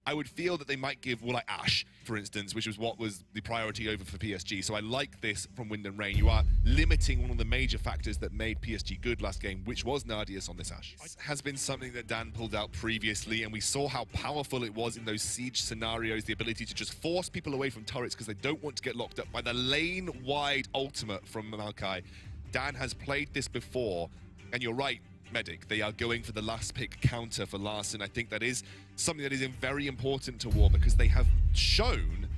I would feel that they might give like Ashe, for instance, which was what was the priority over for PSG. So I like this from Wind and Rain. You are limiting one of the major factors that made PSG good last game, which was Nardius on this Ashe. It has been something that Dan pulled out previously, and we saw how powerful it was in those siege scenarios, the ability to just force people away from turrets because they don't want to get locked up by the lane-wide ultimate from Maokai. Dan has played this before, and you're right, Medic, they are going for the last pick counter for Larssen. I think that is something that is very important to War, because they have shown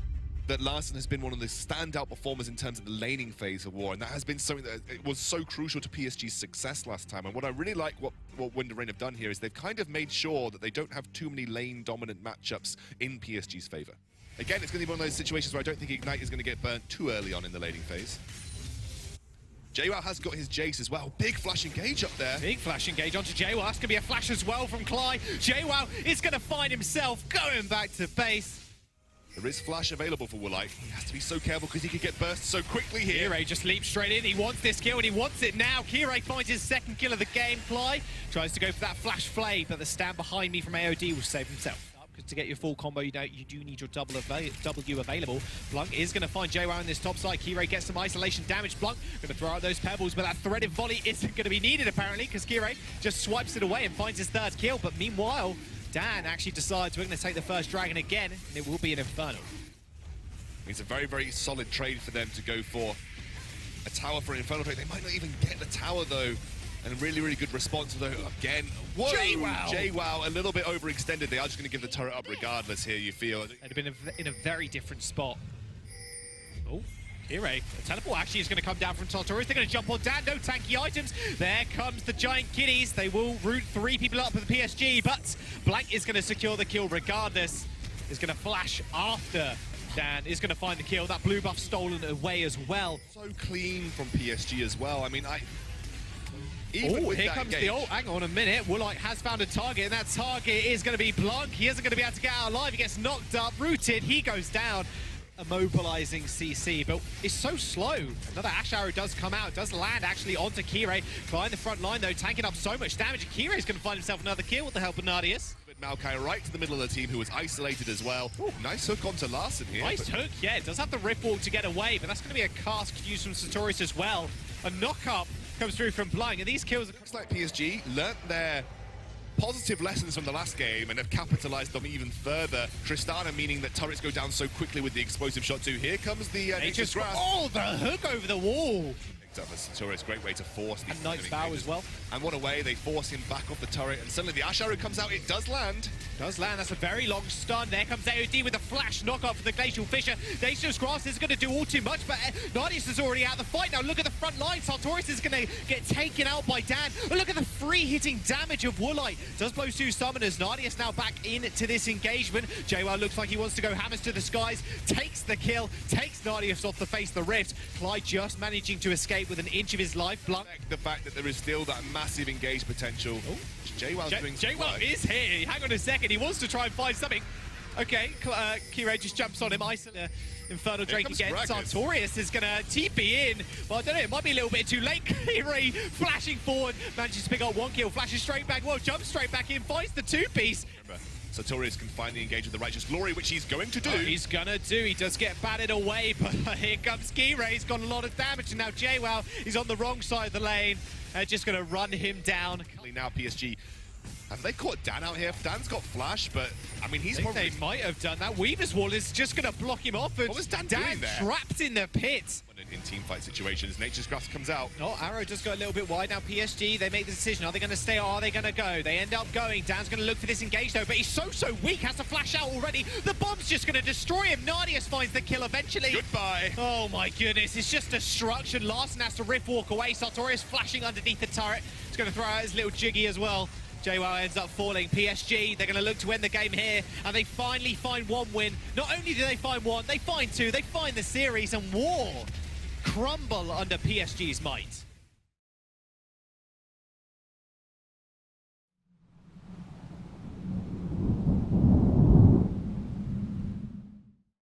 that Larssen has been one of the standout performers in terms of the laning phase of War, and that has been something that it was so crucial to PSG's success last time. And what I really like what Wind and Rain have done here is they've kind of made sure that they don't have too many lane-dominant matchups in PSG's favor. Again, it's going to be one of those situations where I don't think Ignite is going to get burnt too early on in the laning phase. JWoww has got his Jace as well. Big flash engage up there. Big flash engage onto JWoww. That's going to be a flash as well from Cly. JWoww is going to find himself going back to base. There is flash available for Woolite. He has to be so careful because he could get burst so quickly here. Kirei just leaps straight in. He wants this kill and he wants it now. Kirei finds his second kill of the game. Cly tries to go for that flash flay, but the stand behind me from AOD will save himself. To get your full combo, you do need your W available. Blanc is going to find JWoww in this top side. Kirei gets some isolation damage. Blanc going to throw out those pebbles, but that threaded volley isn't going to be needed apparently, because Kirei just swipes it away and finds his third kill. But meanwhile, Dan actually decides we're going to take the first dragon again, and it will be an Inferno. It's a very, very solid trade for them to go for a tower for an Inferno trade. They might not even get the tower though. And a really, really good response, though, again. Whoa! JWoww a little bit overextended. They are just going to give the turret up regardless here, you feel. They'd have been in a very different spot. Oh, Kirei. The teleport actually is going to come down from Sartorius. They're going to jump on Dan. No tanky items. There comes the giant kitties. They will root 3 people up with the PSG, but Blank is going to secure the kill regardless. Is going to flash after Dan is going to find the kill. That blue buff stolen away as well. So clean from PSG as well. I mean, Oh, here comes the ult. Hang on a minute. Woolite has found a target, and that target is going to be Blanc. He isn't going to be able to get out alive. He gets knocked up, rooted. He goes down. Immobilizing CC, but it's so slow. Another Ashe arrow does come out, does land actually onto Kirei. Behind the front line though, tanking up so much damage. Kirei's going to find himself another kill with the help of Nardius. But Maokai right to the middle of the team, who was isolated as well. Ooh, nice hook onto Larssen here. Nice hook, yeah. It does have the Rift Walk to get away, but that's going to be a cast used from Sartorius as well. A knock-up comes through from Blank, and these kills... Looks like PSG learnt their positive lessons from the last game and have capitalized them even further. Tristana meaning that turrets go down so quickly with the explosive shot too. Here comes the Nature's Grasp. Oh, the hook over the wall! Picked up the Sartorius, great way to force these. And Knight's Vow as well. And one away, they force him back off the turret, and suddenly the Ashe arrow comes out. It does land. That's a very long stun. There comes AOD with a flash knock-up for the Glacial Fissure. Nature's Grasp is going to do all too much, but Nardius is already out of the fight. Now look at the front line. Sartorius is going to get taken out by Dan. Oh, look at the free hitting damage of Woolite. Does blow 2 summoners. Nardius now back into this engagement. JWoww looks like he wants to go hammers to the skies. Takes the kill. Takes Nardius off the face of the rift. Clyde just managing to escape with an inch of his life. Blanc. The fact that there is still that massive engage potential. Oh. JWoww is here. Hang on a second. He wants to try and find something. Okay, Kirei just jumps on him. Infernal Drake again. Sartorius is going to TP in. Well, I don't know. It might be a little bit too late. Kirei flashing forward. Manages to pick up 1 kill. Flashes straight back. Well, jumps straight back in. Finds the 2-piece. Sartorius can finally engage with the Righteous Glory, which he's going to do. He does get batted away, but here comes Kirei. He's got a lot of damage, and now JWoww is on the wrong side of the lane. Just going to run him down. Now PSG, have they caught Dan out here? Dan's got flash, but I mean, he's probably... They might have done that. Weaver's Wall is just going to block him off. And what was Dan doing there? Trapped in the pit. In teamfight situations, Nature's Grasp comes out. Oh, arrow just got a little bit wide. Now PSG, they make the decision. Are they going to stay or are they going to go? They end up going. Dan's going to look for this engage though, but he's so weak. Has to flash out already. The bomb's just going to destroy him. Nardius finds the kill eventually. Goodbye. Oh my goodness, it's just destruction. Larssen has to Rift Walk away. Sartorius flashing underneath the turret. He's going to throw out his little jiggy as well. JWoww ends up falling. PSG, they're going to look to win the game here, and they finally find 1 win. Not only do they find 1, they find 2, they find the series, and War crumble under PSG's might.